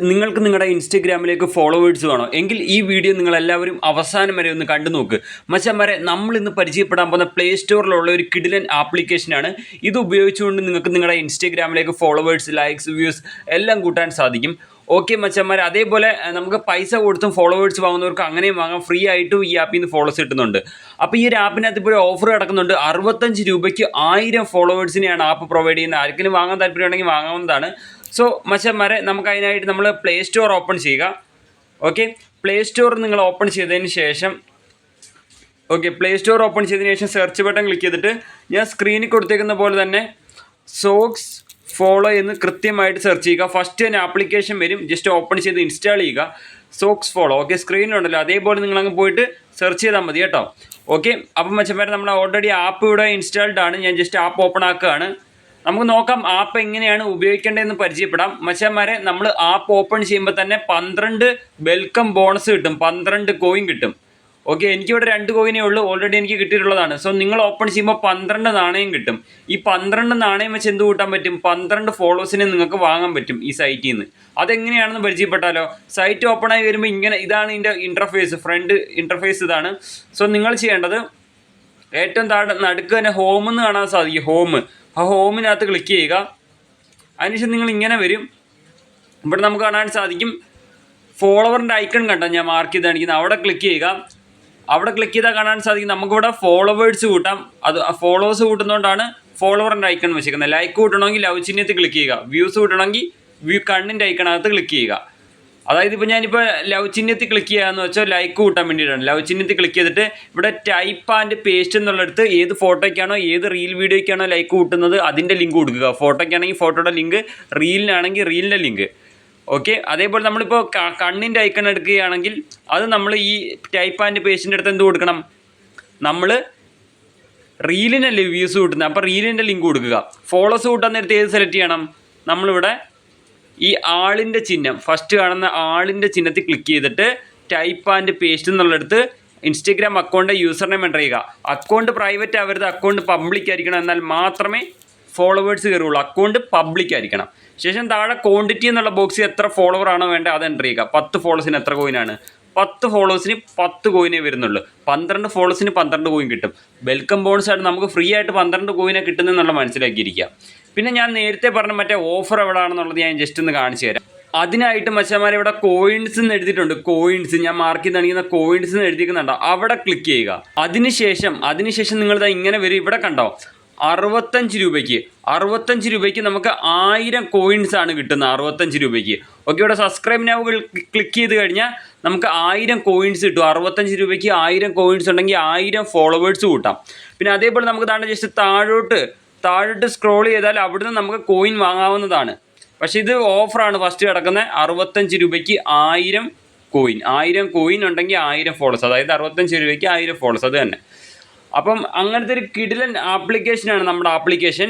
നിങ്ങൾക്ക് നിങ്ങളുടെ ഇൻസ്റ്റഗ്രാമിലേക്ക് ഫോളോവേഴ്സ് വേണോ എങ്കിൽ ഈ വീഡിയോ നിങ്ങളെല്ലാവരും അവസാനം വരെ ഒന്ന് കണ്ടു നോക്ക്. മച്ചാന്മാരെ, നമ്മൾ ഇന്ന് പരിചയപ്പെടാൻ പോകുന്ന പ്ലേ സ്റ്റോറിലുള്ള ഒരു കിടിലൻ ആപ്ലിക്കേഷനാണ്. ഇത് ഉപയോഗിച്ചുകൊണ്ട് നിങ്ങൾക്ക് നിങ്ങളുടെ ഇൻസ്റ്റഗ്രാമിലേക്ക് ഫോളോവേഴ്സ്, ലൈക്സ്, വ്യൂസ് എല്ലാം കൂട്ടാൻ സാധിക്കും. ഓക്കെ മച്ചന്മാർ, അതേപോലെ നമുക്ക് പൈസ കൊടുത്തും ഫോളോവേഴ്സ് വാങ്ങുന്നവർക്ക് അങ്ങനെയും വാങ്ങാം. ഫ്രീ ആയിട്ടും ഈ ആപ്പിൽ നിന്ന് ഫോളോസ് കിട്ടുന്നുണ്ട്. അപ്പോൾ ഈ ഒരു ആപ്പിനകത്ത് ഇപ്പോൾ ഒരു ഓഫർ കിടക്കുന്നുണ്ട്. 65 രൂപയ്ക്ക് 1000 ഫോളോവേഴ്സിനെയാണ് ആപ്പ് പ്രൊവൈഡ് ചെയ്യുന്നത്. ആർക്കെങ്കിലും വാങ്ങാൻ താല്പര്യമുണ്ടെങ്കിൽ വാങ്ങാവുന്നതാണ്. സോ മച്ചന്മാരെ, നമുക്ക് അതിനായിട്ട് നമ്മൾ പ്ലേ സ്റ്റോർ ഓപ്പൺ ചെയ്യുക. ഓക്കെ, പ്ലേ സ്റ്റോർ നിങ്ങൾ ഓപ്പൺ ചെയ്തതിന് ശേഷം പ്ലേ സ്റ്റോർ ഓപ്പൺ ചെയ്തതിന് ശേഷം സെർച്ച് ബട്ടൺ ക്ലിക്ക് ചെയ്തിട്ട് ഞാൻ സ്ക്രീനിൽ കൊടുത്തേക്കുന്ന പോലെ തന്നെ സോക്സ് ഫോളോ എന്ന് കൃത്യമായിട്ട് സെർച്ച് ചെയ്യുക. ഫസ്റ്റ് തന്നെ ആപ്ലിക്കേഷൻ വരും, ജസ്റ്റ് ഓപ്പൺ ചെയ്ത് ഇൻസ്റ്റാൾ ചെയ്യുക. സോക്സ് ഫോളോ സ്ക്രീനിലുണ്ടല്ലോ, അതേപോലെ നിങ്ങളങ്ങ് പോയിട്ട് സെർച്ച് ചെയ്താൽ മതി കേട്ടോ. ഓക്കെ, അപ്പം മച്ചന്മാരെ, നമ്മൾ ഓൾറെഡി ആപ്പ് ഇവിടെ ഇൻസ്റ്റാൾഡ് ആണ്. ഞാൻ ജസ്റ്റ് ആപ്പ് ഓപ്പൺ ആക്കുകയാണ്. നമുക്ക് നോക്കാം ആപ്പ് എങ്ങനെയാണ് ഉപയോഗിക്കേണ്ടതെന്ന് പരിചയപ്പെടാം. മച്ചന്മാരെ, നമ്മൾ ആപ്പ് ഓപ്പൺ ചെയ്യുമ്പോൾ തന്നെ 12 വെൽക്കം ബോണസ് കിട്ടും, 12 കോയിൻ കിട്ടും. ഓക്കെ, എനിക്കിവിടെ 2 കോയിനേ ഉള്ളൂ, ഓൾറെഡി എനിക്ക് കിട്ടിയിട്ടുള്ളതാണ്. സോ നിങ്ങൾ ഓപ്പൺ ചെയ്യുമ്പോൾ 12 നാണയം കിട്ടും. ഈ 12 നാണയം വെച്ച് എന്ത് കൂട്ടാൻ പറ്റും? 12 ഫോളോവേഴ്സിനെ നിങ്ങൾക്ക് വാങ്ങാൻ പറ്റും ഈ സൈറ്റിൽ നിന്ന്. അതെങ്ങനെയാണെന്ന് പരിചയപ്പെട്ടാലോ? സൈറ്റ് ഓപ്പൺ ആയി വരുമ്പോൾ ഇതാണ് ഇതിൻ്റെ ഇൻ്റർഫേസ്, ഫ്രണ്ട് ഇൻ്റർഫേസ് ഇതാണ്. സോ നിങ്ങൾ ചെയ്യേണ്ടത് ഏറ്റവും നടുക്ക് തന്നെ ഹോം എന്ന് കാണാൻ സാധിക്കും. ആ ഹോമിനകത്ത് ക്ലിക്ക് ചെയ്യുക. അതിനുശേഷം നിങ്ങൾ ഇങ്ങനെ വരും. ഇവിടെ നമുക്ക് കാണാൻ സാധിക്കും ഫോളോവറിൻ്റെ ഐക്കൺ കണ്ടോ, ഞാൻ മാർക്ക് ചെയ്ത് കാണിക്കുന്നത്. അവിടെ ക്ലിക്ക് ചെയ്യുക. അവിടെ ക്ലിക്ക് ചെയ്താൽ കാണാൻ സാധിക്കും നമുക്കിവിടെ ഫോളോവേഴ്സ് കൂട്ടാം. അത് ഫോളോവേഴ്സ് കൂട്ടുന്നതുകൊണ്ടാണ് ഫോളോവറിൻ്റെ ഐക്കൺ വെച്ചിരിക്കുന്നത്. ലൈക്ക് കൂട്ടണമെങ്കിൽ ലവ് ചിഹ്നത്തിൽ ക്ലിക്ക് ചെയ്യുക. വ്യൂസ് കൂട്ടണമെങ്കിൽ കണ്ണിൻ്റെ ഐക്കണകത്ത് ക്ലിക്ക് ചെയ്യുക. അതായത് ഇപ്പോൾ ഞാനിപ്പോൾ ലവ് ചിഹ്നത്തിൽ ക്ലിക്ക് ചെയ്യാമെന്ന് വെച്ചാൽ ലൈക്ക് കൂട്ടാൻ വേണ്ടിയിട്ടാണ്. ലവ് ചിഹ്നത്തിൽ ക്ലിക്ക് ചെയ്തിട്ട് ഇവിടെ ടൈപ്പ് ആൻഡ് പേസ്റ്റ് എന്നുള്ളിടത്ത് ഏത് ഫോട്ടോയ്ക്കാണോ ഏത് റീൽ വീഡിയോയ്ക്കാണോ ലൈക്ക് കൂട്ടുന്നത് അതിൻ്റെ ലിങ്ക് കൊടുക്കുക. ഫോട്ടോയ്ക്കാണെങ്കിൽ ഫോട്ടോയുടെ ലിങ്ക്, റീലിനാണെങ്കിൽ റീലിൻ്റെ ലിങ്ക്. ഓക്കെ, അതേപോലെ നമ്മളിപ്പോൾ കണ്ണിൻ്റെ ഐക്കൺ എടുക്കുകയാണെങ്കിൽ അത് നമ്മൾ ഈ ടൈപ്പ് ആൻഡ് പേസ്റ്റിൻ്റെ അടുത്ത് എന്ത് കൊടുക്കണം? നമ്മൾ റീലിനല്ലേ വ്യൂസ് കൂട്ടുന്നത്, അപ്പോൾ റീലിൻ്റെ ലിങ്ക് കൊടുക്കുക. ഫോളോസ് കൂട്ടാൻ നേരത്തെ ഏത് സെലക്ട് ചെയ്യണം? നമ്മളിവിടെ ഈ ആളിൻ്റെ ചിഹ്നം, ഫസ്റ്റ് കാണുന്ന ആളിൻ്റെ ചിഹ്നത്തിൽ ക്ലിക്ക് ചെയ്തിട്ട് ടൈപ്പ് ആൻഡ് പേസ്റ്റ് എന്നുള്ളിടത്ത് Instagram account username enter ചെയ്യുക. അക്കൗണ്ട് പ്രൈവറ്റ് ആവരുത്, അക്കൗണ്ട് പബ്ലിക് ആയിരിക്കണം. എന്നാൽ മാത്രമേ ഫോളോവേഴ്സ് കയറുള്ളൂ. അക്കൗണ്ട് പബ്ലിക് ആയിരിക്കണം. ശേഷം താഴെ ക്വാണ്ടിറ്റി എന്നുള്ള ബോക്സിൽ എത്ര ഫോളോവർ ആണോ വേണ്ടത് അത് എൻ്റർ ചെയ്യുക. 10 ഫോളോവേഴ്സിന് എത്ര കോയിനാണ്? 10 ഫോളോവേഴ്സിന് 10 കോയിനേ വരുന്നുള്ളൂ. 12 ഫോളോവേഴ്സിന് 12 കോയിൻ കിട്ടും. വെൽക്കം ബോണസ് ആയിട്ട് നമുക്ക് ഫ്രീ ആയിട്ട് 12 കോയിനെ കിട്ടുന്നതെന്നുള്ള മനസ്സിലാക്കിയിരിക്കുക. പിന്നെ ഞാൻ നേരത്തെ പറഞ്ഞ മറ്റേ ഓഫർ എവിടെയാണെന്നുള്ളത് ഞാൻ ജസ്റ്റ് ഒന്ന് കാണിച്ചു തരാം. അതിനായിട്ട് മച്ചന്മാരെ, ഇവിടെ കോയിൻസ് എന്ന് എഴുതിയിട്ടുണ്ട്. കോയിൻസ് ഞാൻ മാർക്ക് ചെയ്ത് കാണിക്കുന്ന കോയിൻസ് എന്ന് എഴുതിക്കുന്നുണ്ടോ, അവിടെ ക്ലിക്ക് ചെയ്യുക. അതിനുശേഷം നിങ്ങളിത് ഇങ്ങനെ വരും. ഇവിടെ കണ്ടോ 65 രൂപയ്ക്ക് നമുക്ക് 1000 കോയിൻസ് ആണ് കിട്ടുന്നത്. 65 രൂപയ്ക്ക്. ഓക്കെ, ഇവിടെ സബ്സ്ക്രൈബ് നൗ ക്ലിക്ക് ചെയ്ത് കഴിഞ്ഞാൽ നമുക്ക് 1000 കോയിൻസ് കിട്ടും. 65 രൂപയ്ക്ക് 1000 കോയിൻസ് ഉണ്ടെങ്കിൽ 1000 ഫോളോവേഴ്സ് കൂട്ടാം. പിന്നെ അതേപോലെ നമുക്ക് ജസ്റ്റ് താഴോട്ട് സ്ക്രോൾ ചെയ്താൽ അവിടുന്ന് നമുക്ക് കോയിൻ വാങ്ങാവുന്നതാണ്. പക്ഷേ ഇത് ഓഫറാണ്. ഫസ്റ്റ് കിടക്കുന്നത് 65 രൂപയ്ക്ക് 1000 കോയിൻ ഉണ്ടെങ്കിൽ 1000 ഫോളോസ്. അതായത് 65 രൂപയ്ക്ക് 1000 ഫോളോസ്, അത് തന്നെ. അപ്പം അങ്ങനത്തെ ഒരു കിടിലൻ ആപ്ലിക്കേഷനാണ് നമ്മുടെ ആപ്ലിക്കേഷൻ.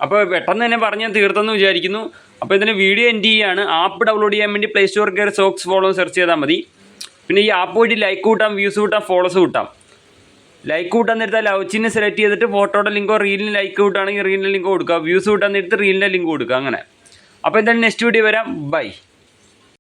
അപ്പോൾ പെട്ടെന്ന് തന്നെ പറഞ്ഞാൽ തീർത്തെന്ന് വിചാരിക്കുന്നു. അപ്പോൾ ഇതിന് വീഡിയോ എൻഡ് ചെയ്യുകയാണ്. ആപ്പ് ഡൗൺലോഡ് ചെയ്യാൻ വേണ്ടി പ്ലേ സ്റ്റോറിൽ കയറി സോക്സ് ഫോളോ സെർച്ച് ചെയ്താൽ മതി. പിന്നെ ഈ ആപ്പ് വഴി ലൈക്ക് കൂട്ടാം, വ്യൂസ് കൂട്ടാം, ഫോളോസ് കൂട്ടാം. ലൈക്ക് കൂട്ടാൻ നേരത്തെ ലവ് ചിഹ്നം സെലക്ട് ചെയ്തിട്ട് ഫോട്ടോയുടെ ലിങ്കോ റീലിന് ലൈക്ക് കൂട്ടുകയാണെങ്കിൽ റീലിൻ്റെ ലിങ്ക് കൊടുക്കുക. വ്യൂസ് കൂട്ടാൻ നേരത്ത് റീലിൻ്റെ ലിങ്ക് കൊടുക്കുക. അങ്ങനെ. അപ്പോൾ എന്തായാലും നെക്സ്റ്റ് വീഡിയോ വരാം. ബൈ.